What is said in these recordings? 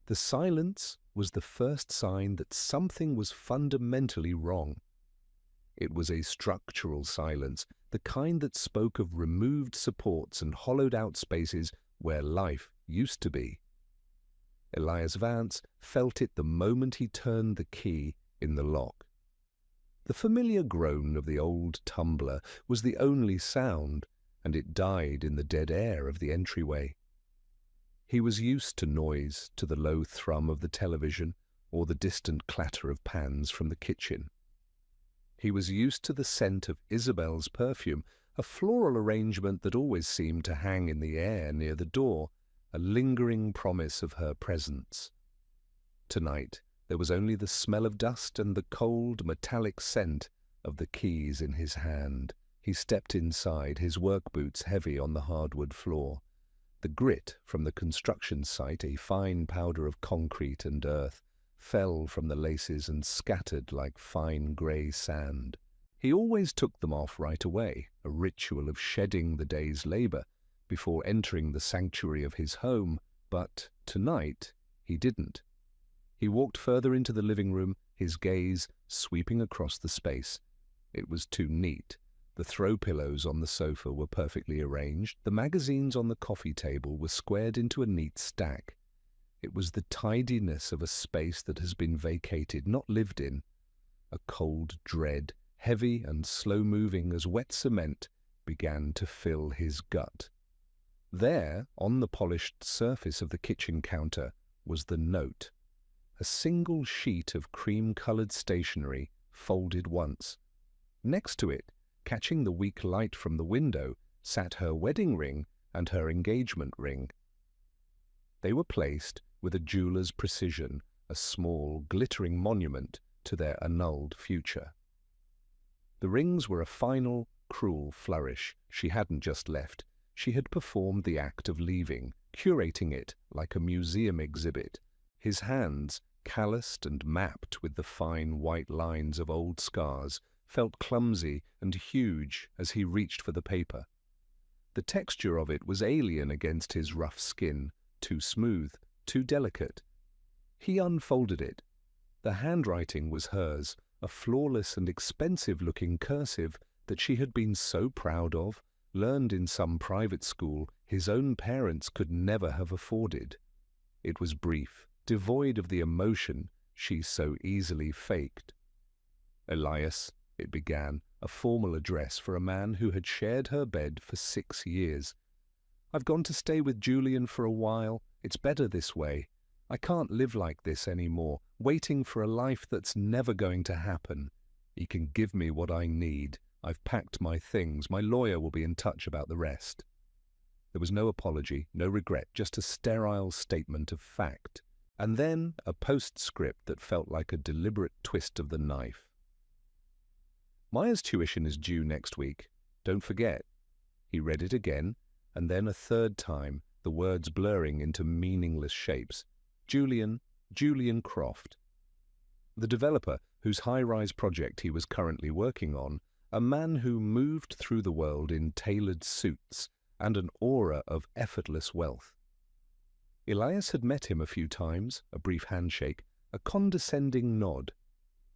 The silence was the first sign that something was fundamentally wrong. It was a structural silence, the kind that spoke of removed supports and hollowed-out spaces where life used to be. Elias Vance felt it the moment he turned the key in the lock. The familiar groan of the old tumbler was the only sound, and it died in the dead air of the entryway. He was used to noise, to the low thrum of the television or the distant clatter of pans from the kitchen. He was used to the scent of Isabel's perfume, a floral arrangement that always seemed to hang in the air near the door, a lingering promise of her presence. Tonight, there was only the smell of dust and the cold, metallic scent of the keys in his hand. He stepped inside, his work boots heavy on the hardwood floor. The grit from the construction site, a fine powder of concrete and earth, fell from the laces and scattered like fine grey sand. He always took them off right away, a ritual of shedding the day's labour, before entering the sanctuary of his home, but tonight he didn't. He walked further into the living room, his gaze sweeping across the space. It was too neat. The throw pillows on the sofa were perfectly arranged. The magazines on the coffee table were squared into a neat stack. It was the tidiness of a space that has been vacated, not lived in. A cold dread, heavy and slow-moving as wet cement, began to fill his gut. There, on the polished surface of the kitchen counter, was the note. A single sheet of cream-coloured stationery, folded once. Next to it, catching the weak light from the window, sat her wedding ring and her engagement ring. They were placed with a jeweller's precision, a small, glittering monument to their annulled future. The rings were a final, cruel flourish. She hadn't just left. She had performed the act of leaving, curating it like a museum exhibit. His hands, calloused and mapped with the fine white lines of old scars, felt clumsy and huge as he reached for the paper. The texture of it was alien against his rough skin, too smooth, too delicate. He unfolded it. The handwriting was hers, a flawless and expensive-looking cursive that she had been so proud of, learned in some private school his own parents could never have afforded. It was brief, devoid of the emotion she so easily faked. Elias, it began, a formal address for a man who had shared her bed for 6 years. I've gone to stay with Julian for a while. It's better this way. I can't live like this anymore, waiting for a life that's never going to happen. He can give me what I need. I've packed my things. My lawyer will be in touch about the rest. There was no apology, no regret, just a sterile statement of fact. And then a postscript that felt like a deliberate twist of the knife. Maya's tuition is due next week. Don't forget. He read it again, and then a third time, the words blurring into meaningless shapes. Julian Croft. The developer, whose high-rise project he was currently working on, a man who moved through the world in tailored suits and an aura of effortless wealth. Elias had met him a few times, a brief handshake, a condescending nod.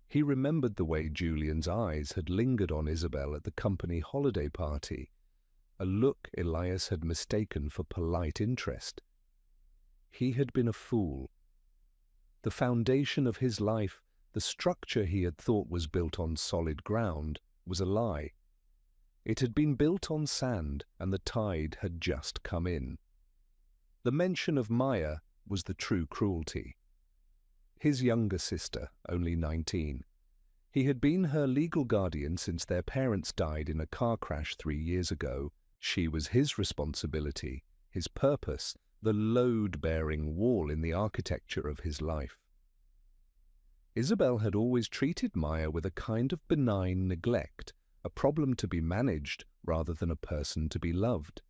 He remembered the way Julian's eyes had lingered on Isabel at the company holiday party, a look Elias had mistaken for polite interest. He had been a fool. The foundation of his life, the structure he had thought was built on solid ground, was a lie. It had been built on sand, and the tide had just come in. The mention of Maya was the true cruelty. His younger sister, only 19. He had been her legal guardian since their parents died in a car crash 3 years ago. She was his responsibility, his purpose, the load-bearing wall in the architecture of his life. Isabel had always treated Maya with a kind of benign neglect, a problem to be managed rather than a person to be loved.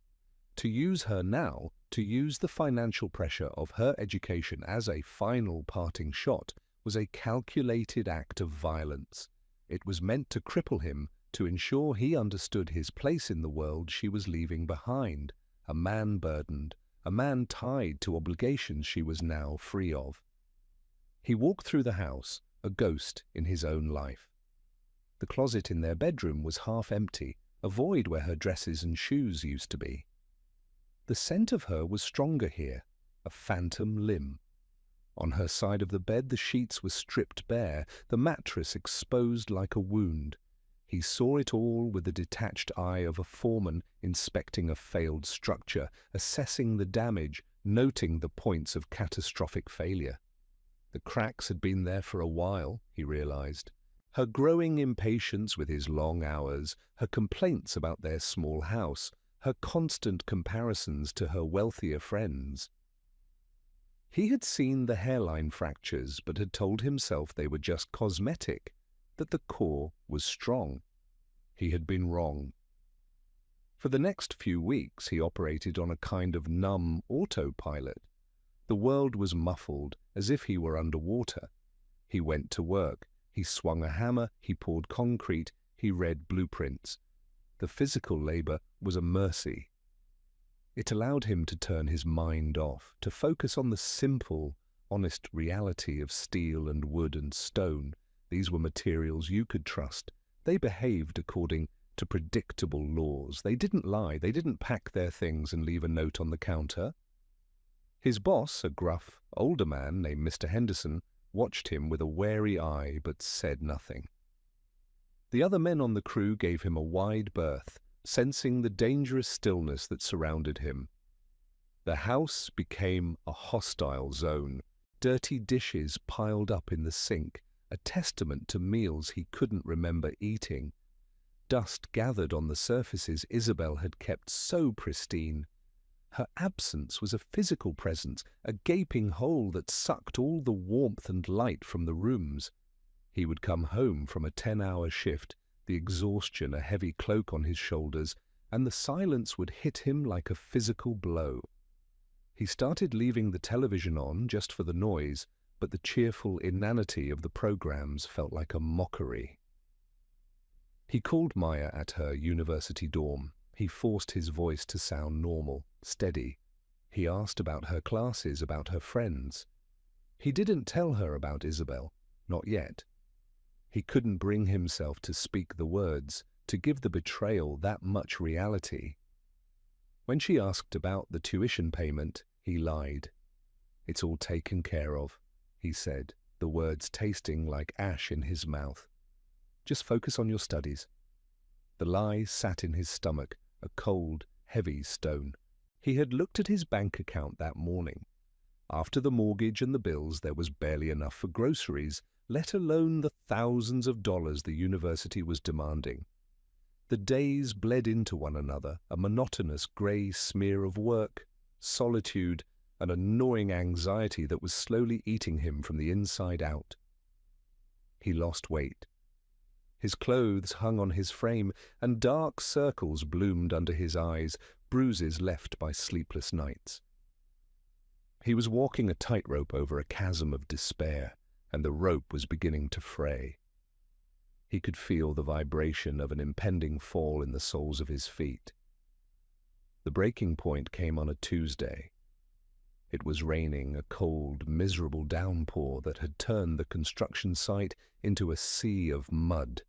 To use her now, to use the financial pressure of her education as a final parting shot, was a calculated act of violence. It was meant to cripple him, to ensure he understood his place in the world she was leaving behind, a man burdened, a man tied to obligations she was now free of. He walked through the house, a ghost in his own life. The closet in their bedroom was half empty, a void where her dresses and shoes used to be. The scent of her was stronger here, a phantom limb. On her side of the bed the sheets were stripped bare, the mattress exposed like a wound. He saw it all with the detached eye of a foreman inspecting a failed structure, assessing the damage, noting the points of catastrophic failure. The cracks had been there for a while, he realized. Her growing impatience with his long hours, her complaints about their small house, her constant comparisons to her wealthier friends. He had seen the hairline fractures, but had told himself they were just cosmetic, that the core was strong. He had been wrong. For the next few weeks he operated on a kind of numb autopilot. The world was muffled, as if he were underwater. He went to work. He swung a hammer, he poured concrete, he read blueprints. The physical labor was a mercy. It allowed him to turn his mind off, to focus on the simple, honest reality of steel and wood and stone. These were materials you could trust. They behaved according to predictable laws. They didn't lie. They didn't pack their things and leave a note on the counter. His boss, a gruff, older man named Mr. Henderson, watched him with a wary eye but said nothing. The other men on the crew gave him a wide berth, sensing the dangerous stillness that surrounded him. The house became a hostile zone, dirty dishes piled up in the sink, a testament to meals he couldn't remember eating. Dust gathered on the surfaces Isabel had kept so pristine. Her absence was a physical presence, a gaping hole that sucked all the warmth and light from the rooms. He would come home from a 10-hour shift, the exhaustion a heavy cloak on his shoulders, and the silence would hit him like a physical blow. He started leaving the television on just for the noise, but the cheerful inanity of the programs felt like a mockery. He called Maya at her university dorm. He forced his voice to sound normal, steady. He asked about her classes, about her friends. He didn't tell her about Isabel, not yet. He couldn't bring himself to speak the words, to give the betrayal that much reality. When she asked about the tuition payment, he lied. "It's all taken care of," he said, the words tasting like ash in his mouth. "Just focus on your studies." The lie sat in his stomach, a cold, heavy stone. He had looked at his bank account that morning. After the mortgage and the bills, there was barely enough for groceries, let alone the thousands of dollars the university was demanding. The days bled into one another, a monotonous grey smear of work, solitude, and annoying anxiety that was slowly eating him from the inside out. He lost weight. His clothes hung on his frame, and dark circles bloomed under his eyes, bruises left by sleepless nights. He was walking a tightrope over a chasm of despair, and the rope was beginning to fray. He could feel the vibration of an impending fall in the soles of his feet. The breaking point came on a Tuesday. It was raining, a cold, miserable downpour that had turned the construction site into a sea of mud.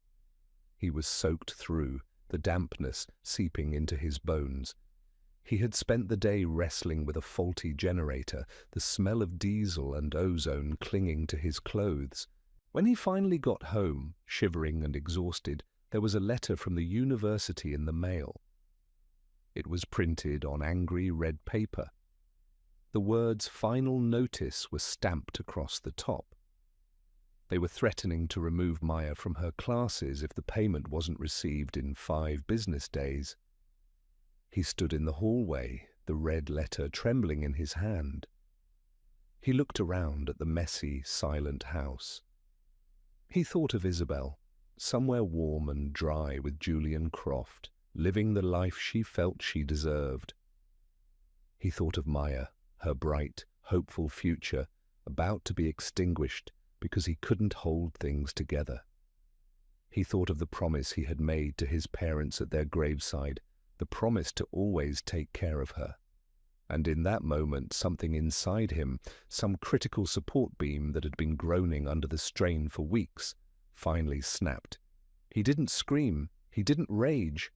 He was soaked through, the dampness seeping into his bones. He had spent the day wrestling with a faulty generator, the smell of diesel and ozone clinging to his clothes. When he finally got home, shivering and exhausted, there was a letter from the university in the mail. It was printed on angry red paper. The words "Final Notice" were stamped across the top. They were threatening to remove Maya from her classes if the payment wasn't received in 5 business days. He stood in the hallway, the red letter trembling in his hand. He looked around at the messy, silent house. He thought of Isabel, somewhere warm and dry with Julian Croft, living the life she felt she deserved. He thought of Maya, her bright, hopeful future, about to be extinguished because he couldn't hold things together. He thought of the promise he had made to his parents at their graveside, the promise to always take care of her. And in that moment, something inside him, some critical support beam that had been groaning under the strain for weeks, finally snapped. He didn't scream. He didn't rage.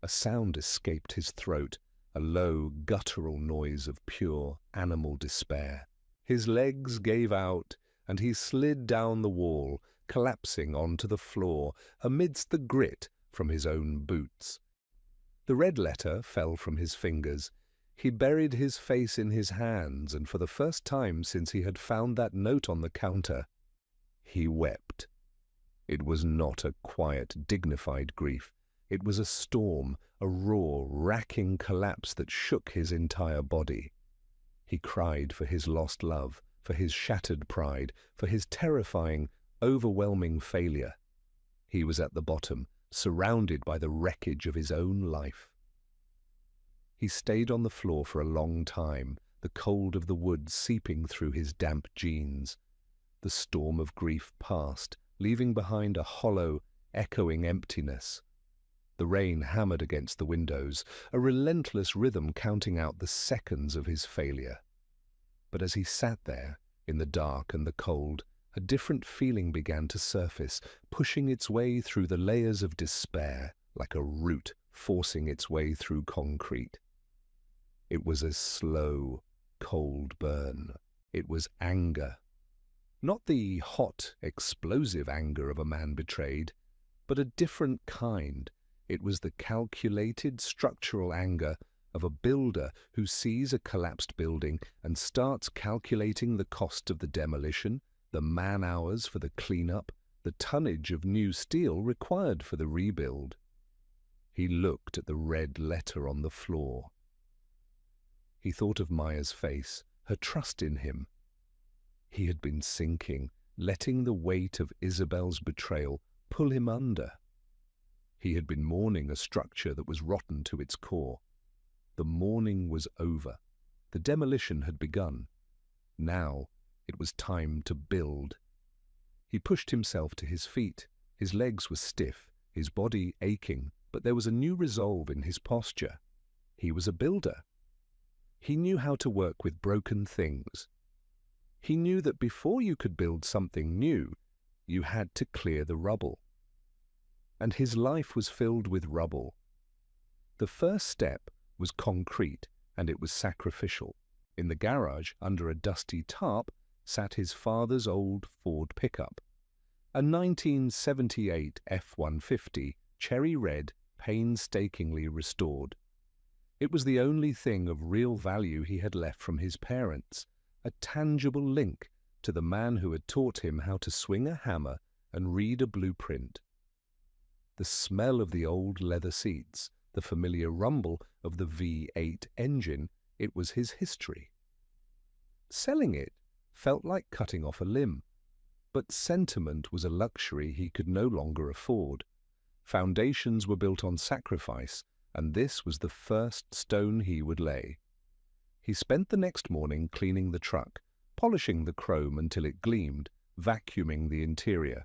A sound escaped his throat, a low, guttural noise of pure animal despair. His legs gave out, and he slid down the wall, collapsing onto the floor amidst the grit from his own boots. The red letter fell from his fingers. He buried his face in his hands, and for the first time since he had found that note on the counter, he wept. It was not a quiet, dignified grief. It was a storm, a raw, racking collapse that shook his entire body. He cried for his lost love, for his shattered pride, for his terrifying, overwhelming failure. He was at the bottom, surrounded by the wreckage of his own life. He stayed on the floor for a long time, the cold of the woods seeping through his damp jeans. The storm of grief passed, leaving behind a hollow, echoing emptiness. The rain hammered against the windows, a relentless rhythm counting out the seconds of his failure. But as he sat there, in the dark and the cold, a different feeling began to surface, pushing its way through the layers of despair, like a root forcing its way through concrete. It was a slow, cold burn. It was anger. Not the hot, explosive anger of a man betrayed, but a different kind. It was the calculated, structural anger of a builder who sees a collapsed building and starts calculating the cost of the demolition, the man-hours for the cleanup, the tonnage of new steel required for the rebuild. He looked at the red letter on the floor. He thought of Maya's face, her trust in him. He had been sinking, letting the weight of Isabel's betrayal pull him under. He had been mourning a structure that was rotten to its core. The mourning was over. The demolition had begun. Now it was time to build. He pushed himself to his feet. His legs were stiff, his body aching, but there was a new resolve in his posture. He was a builder. He knew how to work with broken things. He knew that before you could build something new, you had to clear the rubble. And his life was filled with rubble. The first step was concrete, and it was sacrificial. In the garage, under a dusty tarp, sat his father's old Ford pickup, a 1978 F-150, cherry red, painstakingly restored. It was the only thing of real value he had left from his parents, a tangible link to the man who had taught him how to swing a hammer and read a blueprint. The smell of the old leather seats, the familiar rumble of the V8 engine, it was his history. Selling it felt like cutting off a limb, but sentiment was a luxury he could no longer afford. Foundations were built on sacrifice, and this was the first stone he would lay. He spent the next morning cleaning the truck, polishing the chrome until it gleamed, vacuuming the interior.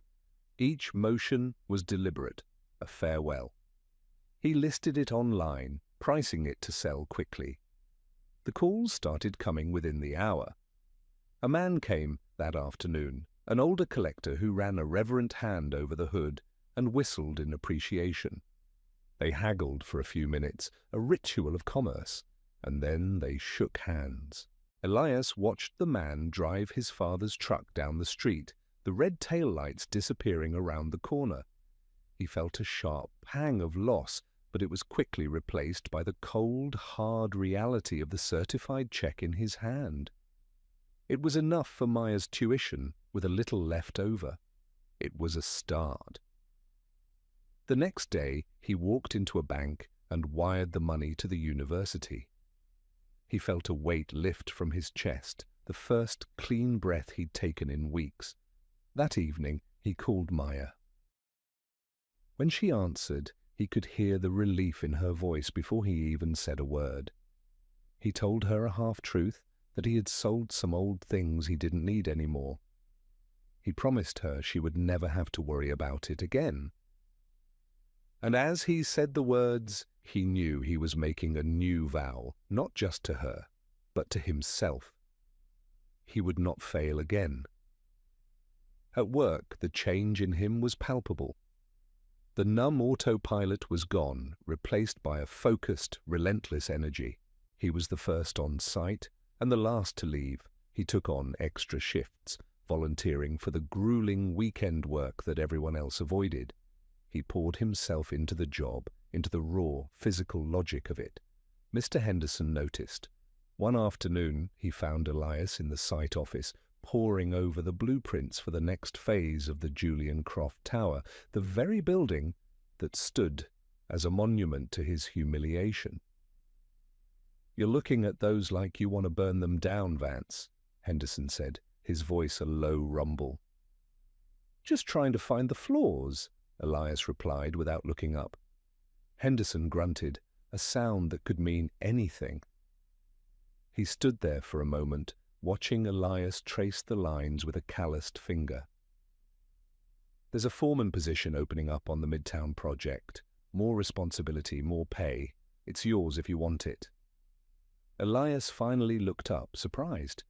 Each motion was deliberate, a farewell. He listed it online, pricing it to sell quickly. The calls started coming within the hour. A man came that afternoon, an older collector who ran a reverent hand over the hood and whistled in appreciation. They haggled for a few minutes, a ritual of commerce, and then they shook hands. Elias watched the man drive his father's truck down the street, the red taillights disappearing around the corner. He felt a sharp pang of loss, but it was quickly replaced by the cold, hard reality of the certified check in his hand. It was enough for Maya's tuition, with a little left over. It was a start. The next day, he walked into a bank and wired the money to the university. He felt a weight lift from his chest, the first clean breath he'd taken in weeks. That evening, he called Maya. When she answered, he could hear the relief in her voice before he even said a word. He told her a half-truth, that he had sold some old things he didn't need anymore. He promised her she would never have to worry about it again. And as he said the words, he knew he was making a new vow, not just to her, but to himself. He would not fail again. At work, the change in him was palpable. The numb autopilot was gone, replaced by a focused, relentless energy. He was the first on site and the last to leave. He took on extra shifts, volunteering for the grueling weekend work that everyone else avoided. He poured himself into the job, into the raw, physical logic of it. Mr. Henderson noticed. One afternoon, he found Elias in the site office, poring over the blueprints for the next phase of the Julian Croft Tower, the very building that stood as a monument to his humiliation. "You're looking at those like you want to burn them down, Vance," Henderson said, his voice a low rumble. "Just trying to find the flaws," Elias replied without looking up. Henderson grunted, a sound that could mean anything. He stood there for a moment, watching Elias trace the lines with a calloused finger. "There's a foreman position opening up on the Midtown project. More responsibility, more pay. It's yours if you want it." Elias finally looked up, surprised.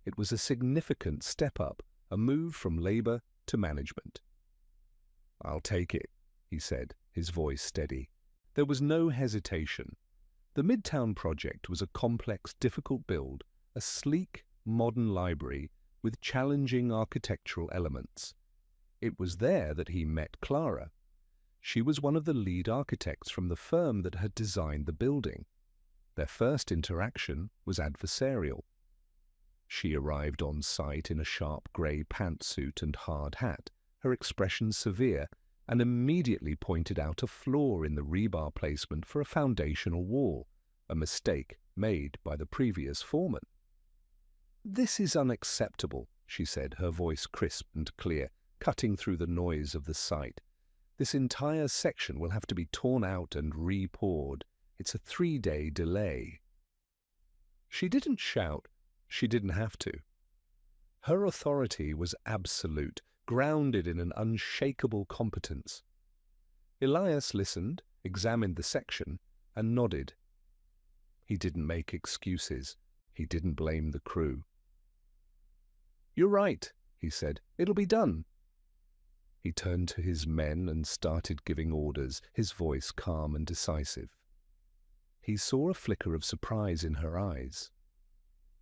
It was a significant step up, a move from labor to management. "I'll take it," he said, his voice steady. There was no hesitation. The Midtown project was a complex, difficult build, a sleek, modern library with challenging architectural elements. It was there that he met Clara. She was one of the lead architects from the firm that had designed the building. Their first interaction was adversarial. She arrived on site in a sharp grey pantsuit and hard hat, her expression severe, and immediately pointed out a flaw in the rebar placement for a foundational wall, a mistake made by the previous foreman. "This is unacceptable," she said, her voice crisp and clear, cutting through the noise of the site. "This entire section will have to be torn out and re-poured. It's a 3-day delay." She didn't shout. She didn't have to. Her authority was absolute, grounded in an unshakable competence. Elias listened, examined the section, and nodded. He didn't make excuses. He didn't blame the crew. "You're right," he said. "It'll be done." He turned to his men and started giving orders, his voice calm and decisive. He saw a flicker of surprise in her eyes.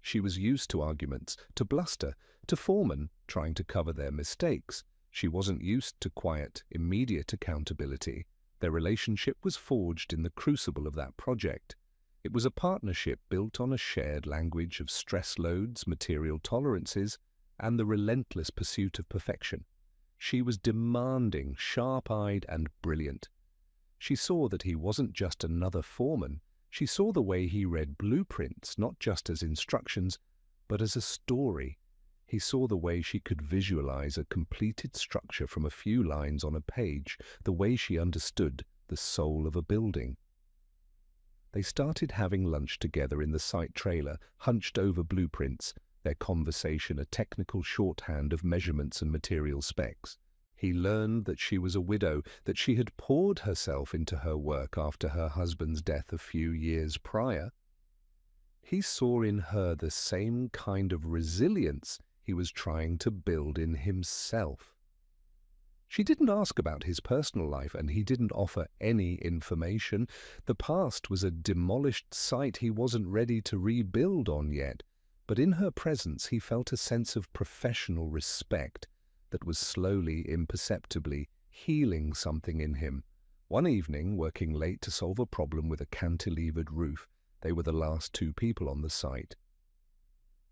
She was used to arguments, to bluster, to foremen trying to cover their mistakes. She wasn't used to quiet, immediate accountability. Their relationship was forged in the crucible of that project. It was a partnership built on a shared language of stress loads, material tolerances, and the relentless pursuit of perfection. She was demanding, sharp-eyed, and brilliant. She saw that he wasn't just another foreman. She saw the way he read blueprints, not just as instructions, but as a story. He saw the way she could visualize a completed structure from a few lines on a page, the way she understood the soul of a building. They started having lunch together in the site trailer, hunched over blueprints, their conversation a technical shorthand of measurements and material specs. He learned that she was a widow, that she had poured herself into her work after her husband's death a few years prior. He saw in her the same kind of resilience he was trying to build in himself. She didn't ask about his personal life, and he didn't offer any information. The past was a demolished site he wasn't ready to rebuild on yet, but in her presence he felt a sense of professional respect that was slowly, imperceptibly healing something in him. One evening, working late to solve a problem with a cantilevered roof, they were the last two people on the site.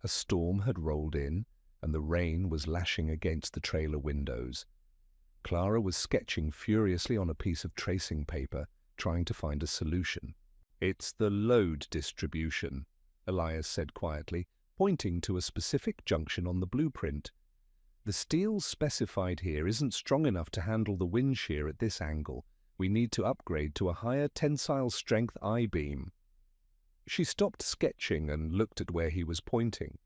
A storm had rolled in, and the rain was lashing against the trailer windows. Clara was sketching furiously on a piece of tracing paper, trying to find a solution. "It's the load distribution," Elias said quietly, pointing to a specific junction on the blueprint. "The steel specified here isn't strong enough to handle the wind shear at this angle. We need to upgrade to a higher tensile strength I-beam." She stopped sketching and looked at where he was pointing.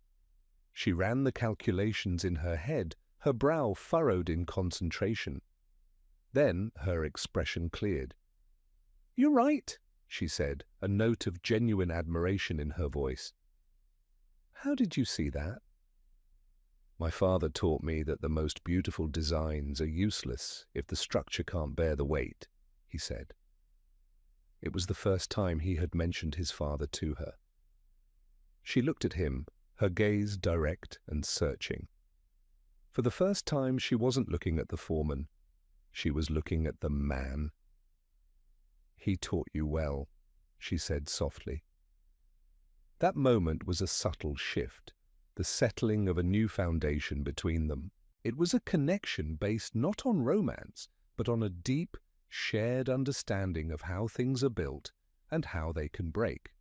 She ran the calculations in her head, her brow furrowed in concentration. Then her expression cleared. "You're right," she said, a note of genuine admiration in her voice. "How did you see that?" "My father taught me that the most beautiful designs are useless if the structure can't bear the weight," he said. It was the first time he had mentioned his father to her. She looked at him, her gaze direct and searching. For the first time, she wasn't looking at the foreman. She was looking at the man. "He taught you well," she said softly. That moment was a subtle shift, the settling of a new foundation between them. It was a connection based not on romance, but on a deep, shared understanding of how things are built and how they can break.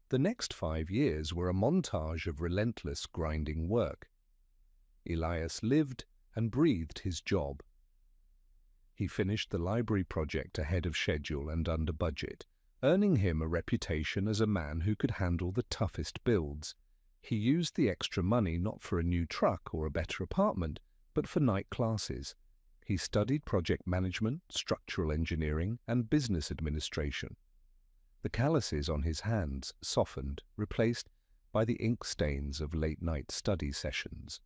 The next 5 years were a montage of relentless, grinding work. Elias lived and breathed his job. He finished the library project ahead of schedule and under budget, earning him a reputation as a man who could handle the toughest builds. He used the extra money not for a new truck or a better apartment, but for night classes. He studied project management, structural engineering, and business administration. The calluses on his hands softened, replaced by the ink stains of late-night study sessions.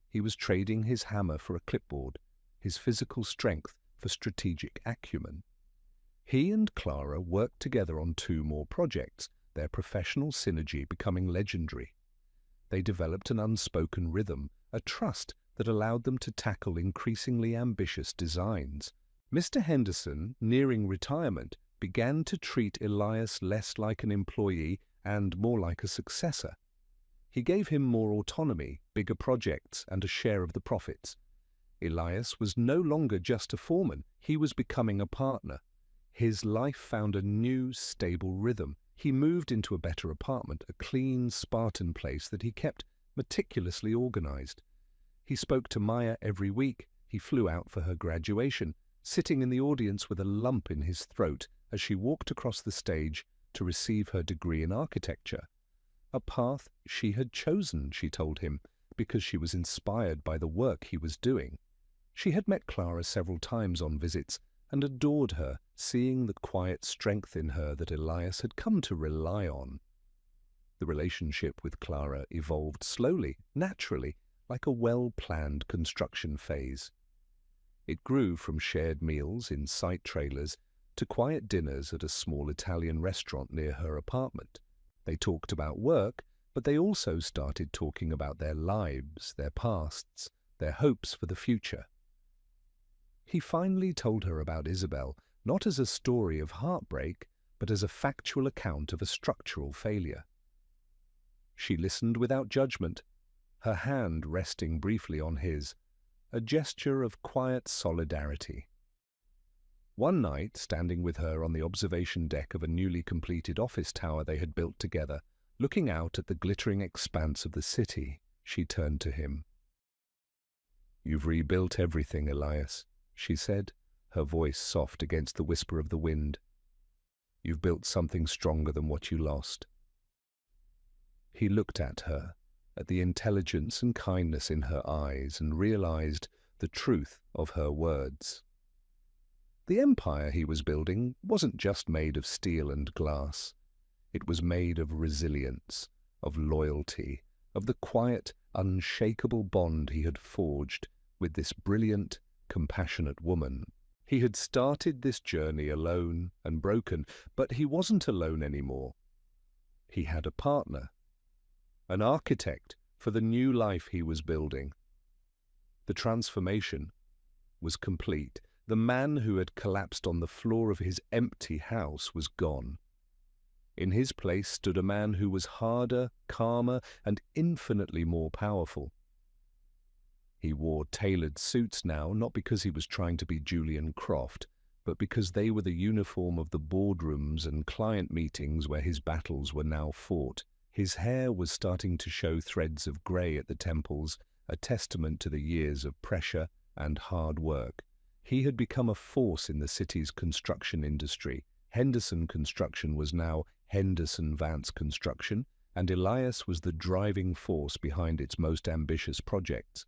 He was trading his hammer for a clipboard, his physical strength for strategic acumen. He and Clara worked together on 2 more projects, their professional synergy becoming legendary. They developed an unspoken rhythm, a trust that allowed them to tackle increasingly ambitious designs. Mr. Henderson, nearing retirement, began to treat Elias less like an employee and more like a successor. He gave him more autonomy, bigger projects, and a share of the profits. Elias was no longer just a foreman, he was becoming a partner. His life found a new, stable rhythm. He moved into a better apartment, a clean, Spartan place that he kept meticulously organized. He spoke to Maya every week. He flew out for her graduation, sitting in the audience with a lump in his throat as she walked across the stage to receive her degree in architecture. A path she had chosen, she told him, because she was inspired by the work he was doing. She had met Clara several times on visits and adored her, seeing the quiet strength in her that Elias had come to rely on. The relationship with Clara evolved slowly, naturally, like a well-planned construction phase. It grew from shared meals in site trailers to quiet dinners at a small Italian restaurant near her apartment. They talked about work, but they also started talking about their lives, their pasts, their hopes for the future. He finally told her about Isabel, not as a story of heartbreak, but as a factual account of a structural failure. She listened without judgment, her hand resting briefly on his, a gesture of quiet solidarity. One night, standing with her on the observation deck of a newly completed office tower they had built together, looking out at the glittering expanse of the city, she turned to him. "You've rebuilt everything, Elias," she said, her voice soft against the whisper of the wind. "You've built something stronger than what you lost." He looked at her, at the intelligence and kindness in her eyes, and realized the truth of her words. The empire he was building wasn't just made of steel and glass. It was made of resilience, of loyalty, of the quiet, unshakable bond he had forged with this brilliant, compassionate woman. He had started this journey alone and broken, but he wasn't alone anymore. He had a partner, an architect for the new life he was building. The transformation was complete. The man who had collapsed on the floor of his empty house was gone. In his place stood a man who was harder, calmer, and infinitely more powerful. He wore tailored suits now, not because he was trying to be Julian Croft, but because they were the uniform of the boardrooms and client meetings where his battles were now fought. His hair was starting to show threads of grey at the temples, a testament to the years of pressure and hard work. He had become a force in the city's construction industry. Henderson Construction was now Henderson Vance Construction, and Elias was the driving force behind its most ambitious projects.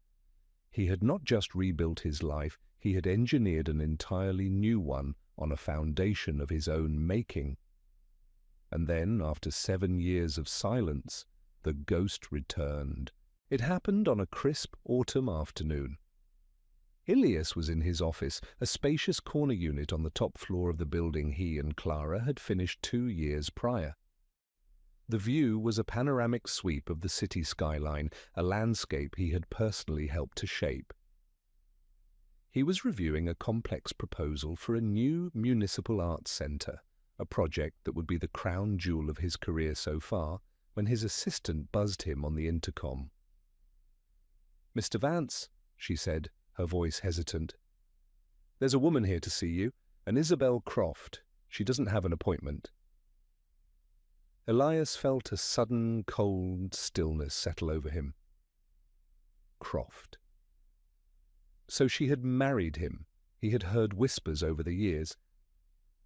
He had not just rebuilt his life, he had engineered an entirely new one on a foundation of his own making. And then, after 7 years of silence, the ghost returned. It happened on a crisp autumn afternoon. Ilias was in his office, a spacious corner unit on the top floor of the building he and Clara had finished 2 years prior. The view was a panoramic sweep of the city skyline, a landscape he had personally helped to shape. He was reviewing a complex proposal for a new municipal arts centre, a project that would be the crown jewel of his career so far, when his assistant buzzed him on the intercom. "Mr. Vance," she said, her voice hesitant. "There's a woman here to see you, an Isabel Croft. She doesn't have an appointment." Elias felt a sudden, cold stillness settle over him. Croft. So she had married him. He had heard whispers over the years.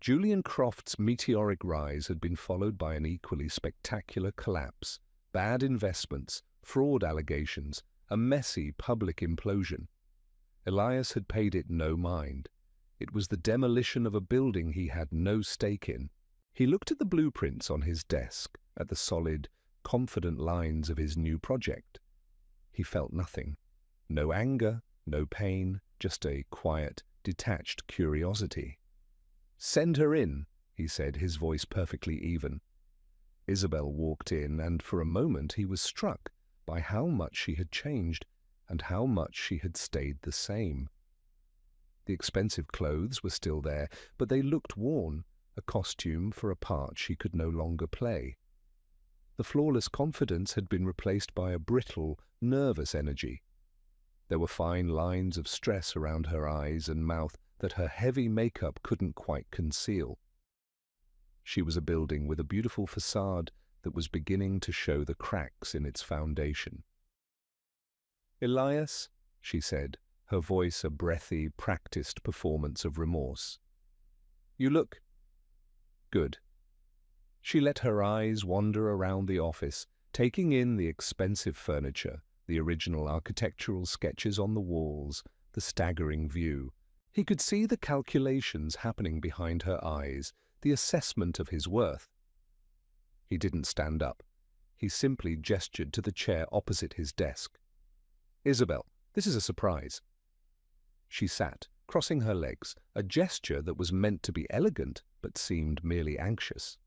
Julian Croft's meteoric rise had been followed by an equally spectacular collapse, bad investments, fraud allegations, a messy public implosion. Elias had paid it no mind. It was the demolition of a building he had no stake in. He looked at the blueprints on his desk, at the solid, confident lines of his new project. He felt nothing. No anger, no pain, just a quiet, detached curiosity. "Send her in," he said, his voice perfectly even. Isabel walked in, and for a moment he was struck by how much she had changed and how much she had stayed the same. The expensive clothes were still there, but they looked worn, a costume for a part she could no longer play. The flawless confidence had been replaced by a brittle, nervous energy. There were fine lines of stress around her eyes and mouth that her heavy makeup couldn't quite conceal. She was a building with a beautiful facade that was beginning to show the cracks in its foundation. "Elias," she said, her voice a breathy, practiced performance of remorse. "You look good." She let her eyes wander around the office, taking in the expensive furniture, the original architectural sketches on the walls, the staggering view. He could see the calculations happening behind her eyes, the assessment of his worth. He didn't stand up. He simply gestured to the chair opposite his desk. "Isabel, this is a surprise." She sat, crossing her legs, a gesture that was meant to be elegant but seemed merely anxious.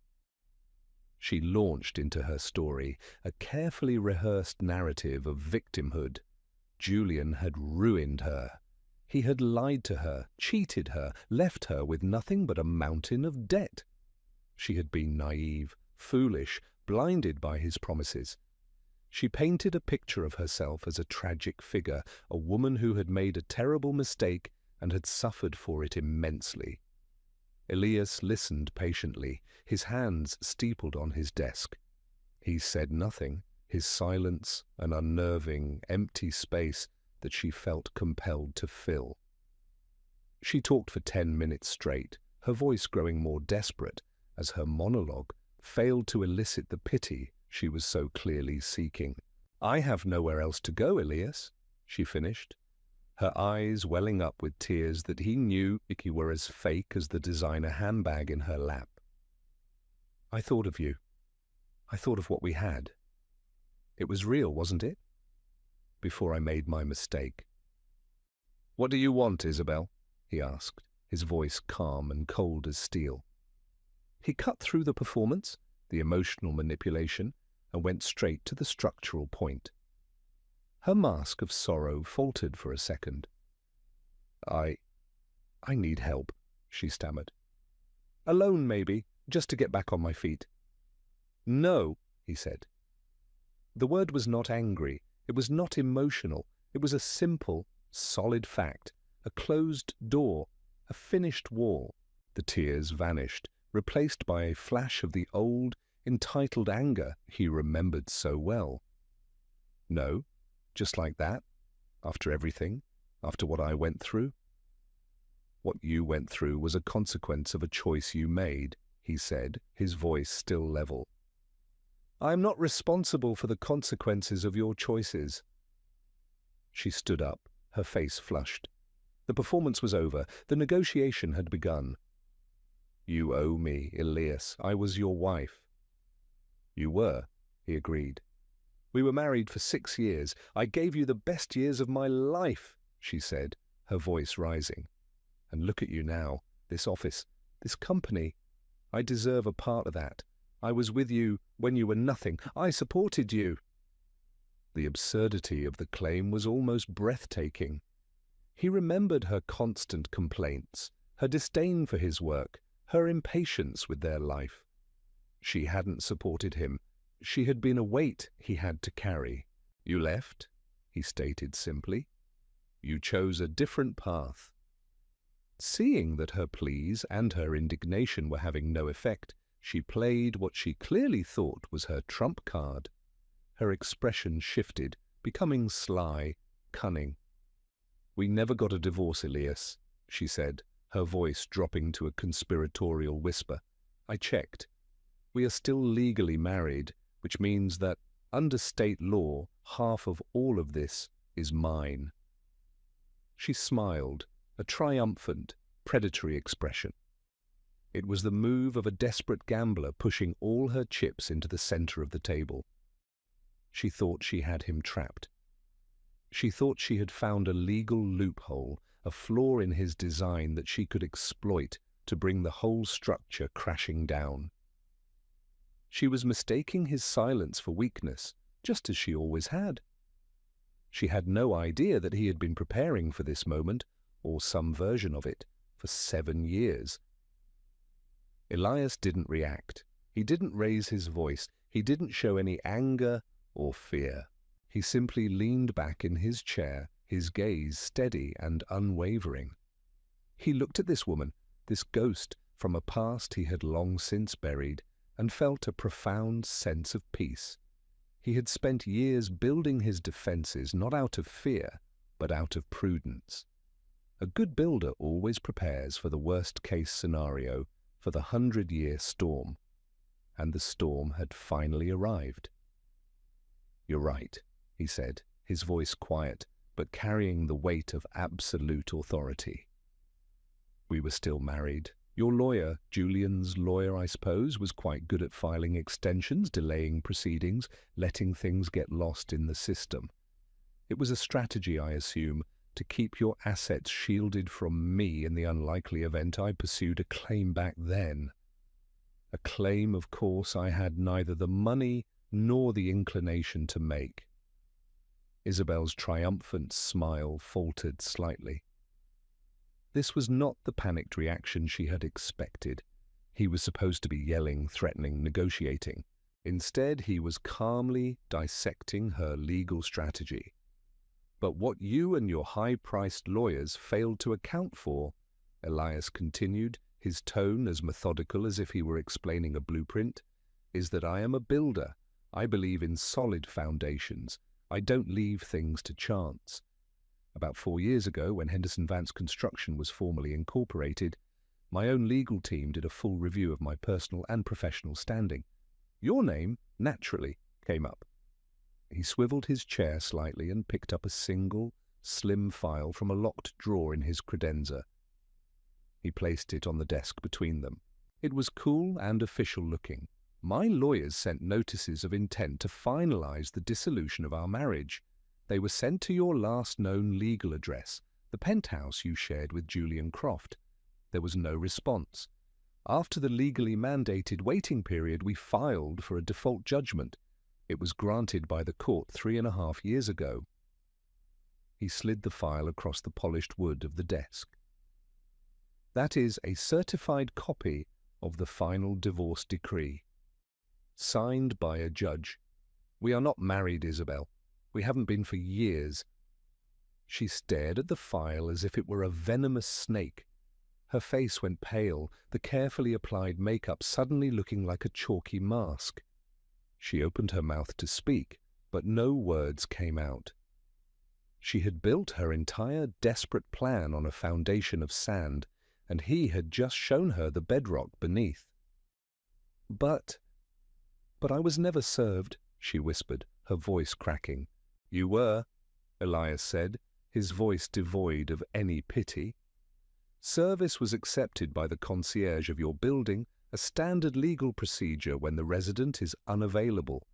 She launched into her story, a carefully rehearsed narrative of victimhood. Julian had ruined her. He had lied to her, cheated her, left her with nothing but a mountain of debt. She had been naive, foolish, blinded by his promises. She painted a picture of herself as a tragic figure, a woman who had made a terrible mistake and had suffered for it immensely. Elias listened patiently, his hands steepled on his desk. He said nothing, his silence an unnerving, empty space that she felt compelled to fill. She talked for 10 minutes straight, her voice growing more desperate as her monologue failed to elicit the pity she was so clearly seeking. "I have nowhere else to go, Elias," she finished, her eyes welling up with tears that he knew were as fake as the designer handbag in her lap. "I thought of you. I thought of what we had. It was real, wasn't it? Before I made my mistake." "What do you want, Isabel?" he asked, his voice calm and cold as steel. He cut through the performance, the emotional manipulation, and went straight to the structural point. Her mask of sorrow faltered for a second. I need help," she stammered. "Alone, maybe, just to get back on my feet." "No," he said. The word was not angry, it was not emotional, it was a simple, solid fact, a closed door, a finished wall. The tears vanished, replaced by a flash of the old, entitled anger he remembered so well. "No, just like that, after everything, after what I went through?" "What you went through was a consequence of a choice you made," he said, his voice still level. "I am not responsible for the consequences of your choices." She stood up, her face flushed. The performance was over. The negotiation had begun. "You owe me, Elias. I was your wife." "You were," he agreed. "We were married for 6 years. I gave you the best years of my life," she said, her voice rising. "And look at you now, this office, this company. I deserve a part of that. I was with you when you were nothing. I supported you." The absurdity of the claim was almost breathtaking. He remembered her constant complaints, her disdain for his work, her impatience with their life. She hadn't supported him. She had been a weight he had to carry. "You left," he stated simply. "You chose a different path." Seeing that her pleas and her indignation were having no effect, she played what she clearly thought was her trump card. Her expression shifted, becoming sly, cunning. "We never got a divorce, Elias," she said, her voice dropping to a conspiratorial whisper. "I checked. We are still legally married, which means that, under state law, half of all of this is mine." She smiled, a triumphant, predatory expression. It was the move of a desperate gambler pushing all her chips into the center of the table. She thought she had him trapped. She thought she had found a legal loophole, a flaw in his design that she could exploit to bring the whole structure crashing down. She was mistaking his silence for weakness, just as she always had. She had no idea that he had been preparing for this moment, or some version of it, for 7 years. Elias didn't react. He didn't raise his voice. He didn't show any anger or fear. He simply leaned back in his chair, his gaze steady and unwavering. He looked at this woman, this ghost from a past he had long since buried, and felt a profound sense of peace. He had spent years building his defenses not out of fear, but out of prudence. A good builder always prepares for the worst-case scenario, for the 100-year storm. And the storm had finally arrived. "You're right," he said, his voice quiet, but carrying the weight of absolute authority. "We were still married. Your lawyer, Julian's lawyer, I suppose, was quite good at filing extensions, delaying proceedings, letting things get lost in the system. It was a strategy, I assume, to keep your assets shielded from me in the unlikely event I pursued a claim back then. A claim, of course, I had neither the money nor the inclination to make." Isabel's triumphant smile faltered slightly. This was not the panicked reaction she had expected. He was supposed to be yelling, threatening, negotiating. Instead, he was calmly dissecting her legal strategy. "But what you and your high-priced lawyers failed to account for," Elias continued, his tone as methodical as if he were explaining a blueprint, "is that I am a builder. I believe in solid foundations. I don't leave things to chance. About 4 years ago, when Henderson Vance Construction was formally incorporated, my own legal team did a full review of my personal and professional standing. Your name, naturally, came up." He swiveled his chair slightly and picked up a single, slim file from a locked drawer in his credenza. He placed it on the desk between them. It was cool and official-looking. "My lawyers sent notices of intent to finalize the dissolution of our marriage. They were sent to your last known legal address, the penthouse you shared with Julian Croft. There was no response. After the legally mandated waiting period, we filed for a default judgment. It was granted by the court 3.5 years ago." He slid the file across the polished wood of the desk. "That is a certified copy of the final divorce decree, signed by a judge. We are not married, Isabel. We haven't been for years." She stared at the file as if it were a venomous snake. Her face went pale, the carefully applied makeup suddenly looking like a chalky mask. She opened her mouth to speak, but no words came out. She had built her entire desperate plan on a foundation of sand, and he had just shown her the bedrock beneath. But I was never served," she whispered, her voice cracking. "You were," Elias said, his voice devoid of any pity. Service was accepted by the concierge of your building, a standard legal procedure when the resident is unavailable.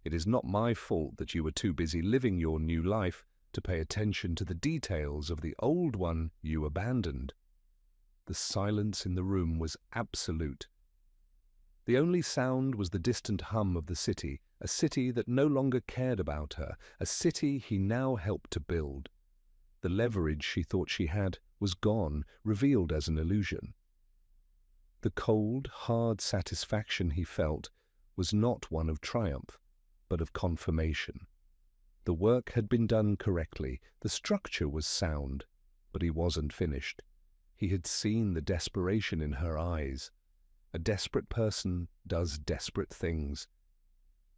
It is not my fault that you were too busy living your new life to pay attention to the details of the old one you abandoned. The silence in the room was absolute. The only sound was the distant hum of the city, a city that no longer cared about her, a city he now helped to build. The leverage she thought she had was gone, revealed as an illusion. The cold, hard satisfaction he felt was not one of triumph, but of confirmation. The work had been done correctly, the structure was sound, but he wasn't finished. He had seen the desperation in her eyes. A desperate person does desperate things.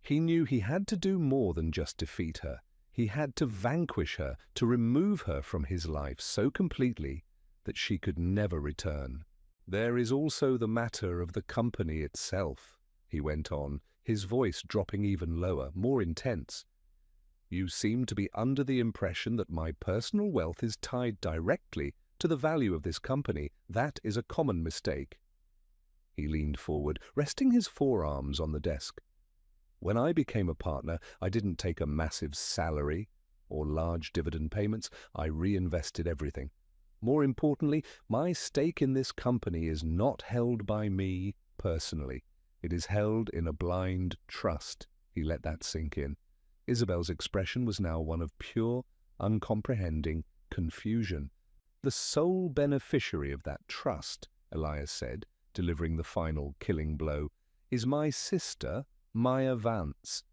He knew he had to do more than just defeat her. He had to vanquish her, to remove her from his life so completely that she could never return. There is also the matter of the company itself, he went on, his voice dropping even lower, more intense. You seem to be under the impression that my personal wealth is tied directly to the value of this company. That is a common mistake. He leaned forward, resting his forearms on the desk. When I became a partner, I didn't take a massive salary or large dividend payments. I reinvested everything. More importantly, my stake in this company is not held by me personally. It is held in a blind trust. He let that sink in. Isabel's expression was now one of pure, uncomprehending confusion. The sole beneficiary of that trust, Elias said, delivering the final killing blow, is my sister, Maya Vance.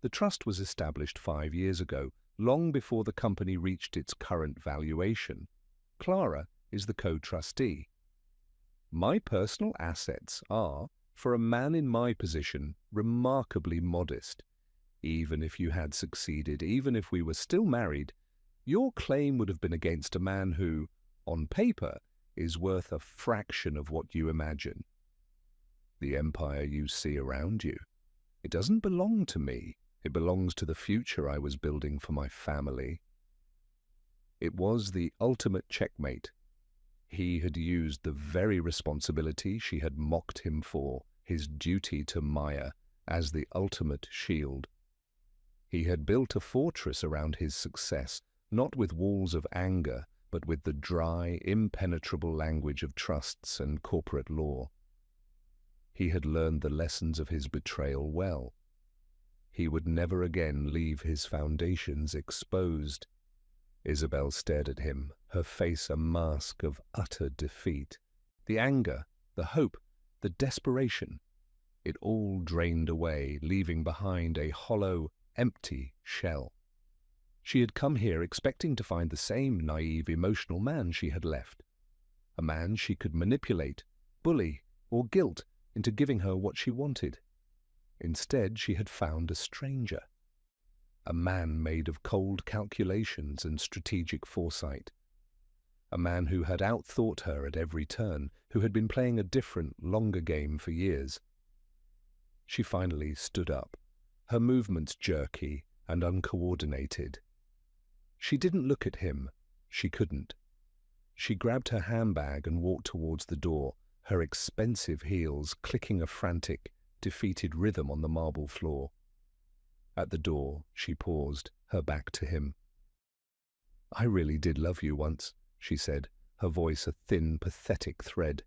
The trust was established 5 years ago, long before the company reached its current valuation. Clara is the co-trustee. My personal assets are, for a man in my position, remarkably modest. Even if you had succeeded, even if we were still married, your claim would have been against a man who, on paper, is worth a fraction of what you imagine. The empire you see around you, it doesn't belong to me. It belongs to the future I was building for my family. It was the ultimate checkmate. He had used the very responsibility she had mocked him for, his duty to Maya, as the ultimate shield. He had built a fortress around his success, not with walls of anger, but with the dry, impenetrable language of trusts and corporate law. He had learned the lessons of his betrayal well. He would never again leave his foundations exposed. Isabel stared at him, her face a mask of utter defeat. The anger, the hope, the desperation, it all drained away, leaving behind a hollow, empty shell. She had come here expecting to find the same naive, emotional man she had left. A man she could manipulate, bully, or guilt into giving her what she wanted. Instead, she had found a stranger. A man made of cold calculations and strategic foresight. A man who had outthought her at every turn, who had been playing a different, longer game for years. She finally stood up, her movements jerky and uncoordinated. She didn't look at him. She couldn't. She grabbed her handbag and walked towards the door, her expensive heels clicking a frantic, defeated rhythm on the marble floor. At the door, she paused, her back to him. "I really did love you once," she said, her voice a thin, pathetic thread.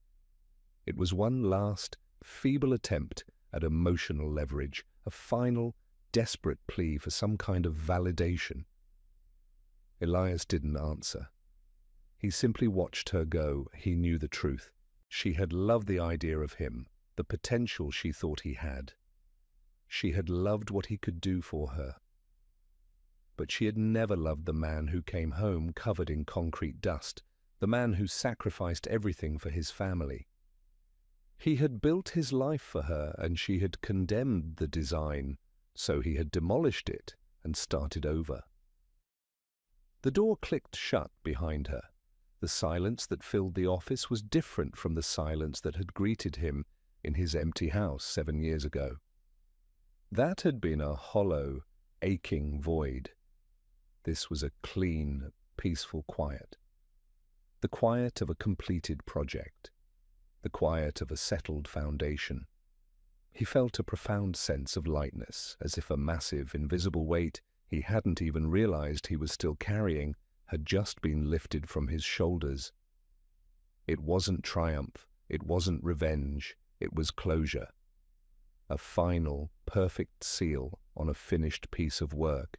It was one last, feeble attempt at emotional leverage, a final, desperate plea for some kind of validation. Elias didn't answer. He simply watched her go. He knew the truth. She had loved the idea of him, the potential she thought he had. She had loved what he could do for her. But she had never loved the man who came home covered in concrete dust, the man who sacrificed everything for his family. He had built his life for her, and she had condemned the design, so he had demolished it and started over. The door clicked shut behind her. The silence that filled the office was different from the silence that had greeted him in his empty house 7 years ago. That had been a hollow, aching void. This was a clean, peaceful quiet. The quiet of a completed project. The quiet of a settled foundation. He felt a profound sense of lightness, as if a massive, invisible weight he hadn't even realized he was still carrying had just been lifted from his shoulders. It wasn't triumph, it wasn't revenge, it was closure. A final, perfect seal on a finished piece of work.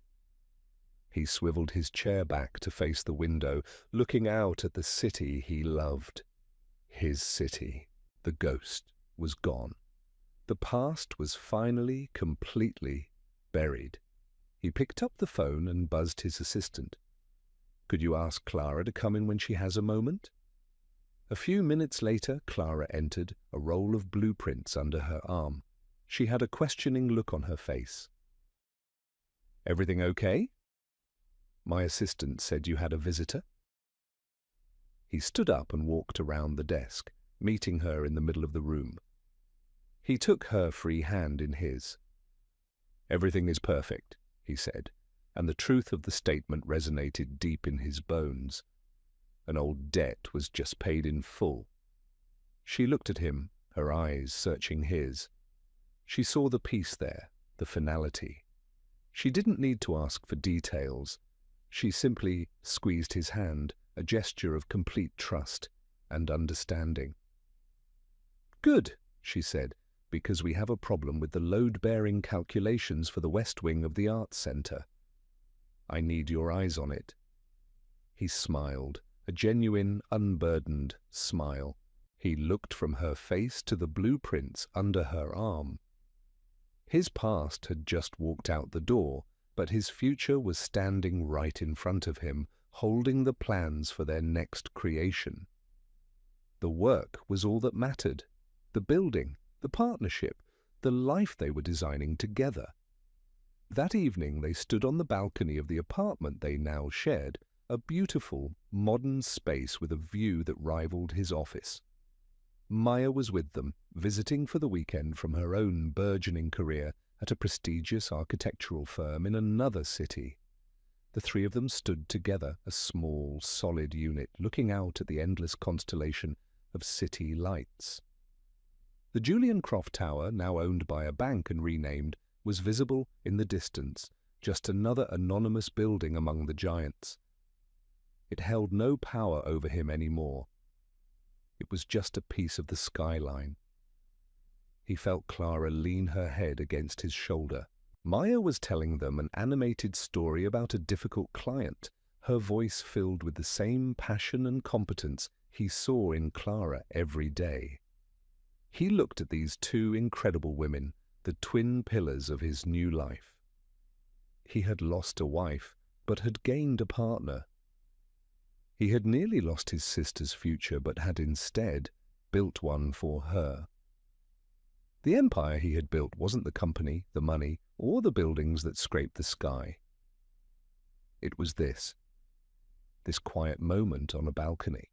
He swiveled his chair back to face the window, looking out at the city he loved. His city. The ghost was gone. The past was finally, completely buried. He picked up the phone and buzzed his assistant. "Could you ask Clara to come in when she has a moment?" A few minutes later, Clara entered, a roll of blueprints under her arm. She had a questioning look on her face. "Everything okay?" "My assistant said you had a visitor." He stood up and walked around the desk, meeting her in the middle of the room. He took her free hand in his. "Everything is perfect," he said, and the truth of the statement resonated deep in his bones. An old debt was just paid in full. She looked at him, her eyes searching his. She saw the peace there, the finality. She didn't need to ask for details. She simply squeezed his hand, a gesture of complete trust and understanding. "Good," she said, "because we have a problem with the load-bearing calculations for the west wing of the Arts Center. I need your eyes on it." He smiled, a genuine, unburdened smile. He looked from her face to the blueprints under her arm. His past had just walked out the door, but his future was standing right in front of him, holding the plans for their next creation. The work was all that mattered. The building, the partnership, the life they were designing together. That evening they stood on the balcony of the apartment they now shared, a beautiful, modern space with a view that rivaled his office. Maya was with them, visiting for the weekend from her own burgeoning career at a prestigious architectural firm in another city. The three of them stood together, a small, solid unit, looking out at the endless constellation of city lights. The Julian Croft Tower, now owned by a bank and renamed, was visible in the distance, just another anonymous building among the giants. It held no power over him anymore. It was just a piece of the skyline. He felt Clara lean her head against his shoulder. Maya was telling them an animated story about a difficult client, her voice filled with the same passion and competence he saw in Clara every day. He looked at these two incredible women, the twin pillars of his new life. He had lost a wife, but had gained a partner. He had nearly lost his sister's future, but had instead built one for her. The empire he had built wasn't the company, the money, or the buildings that scraped the sky. It was this quiet moment on a balcony,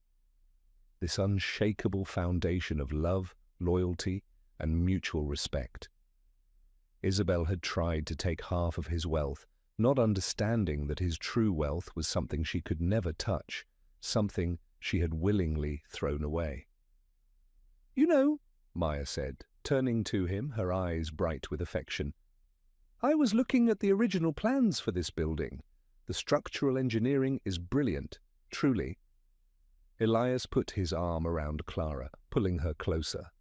this unshakable foundation of love, loyalty, and mutual respect. Isabel had tried to take half of his wealth, not understanding that his true wealth was something she could never touch, something she had willingly thrown away. "You know," Maya said, turning to him, her eyes bright with affection, "I was looking at the original plans for this building. The structural engineering is brilliant, truly." Elias put his arm around Clara, pulling her closer.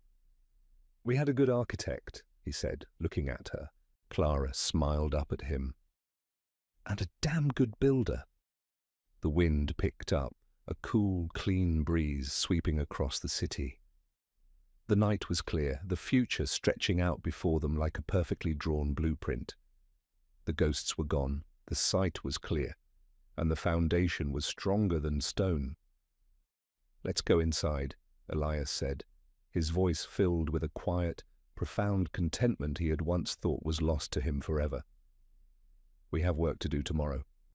"We had a good architect," he said, looking at her. Clara smiled up at him. "And a damn good builder." The wind picked up, a cool, clean breeze sweeping across the city. The night was clear, the future stretching out before them like a perfectly drawn blueprint. The ghosts were gone, the sight was clear, and the foundation was stronger than stone. "Let's go inside," Elias said, his voice filled with a quiet, profound contentment he had once thought was lost to him forever. "We have work to do tomorrow."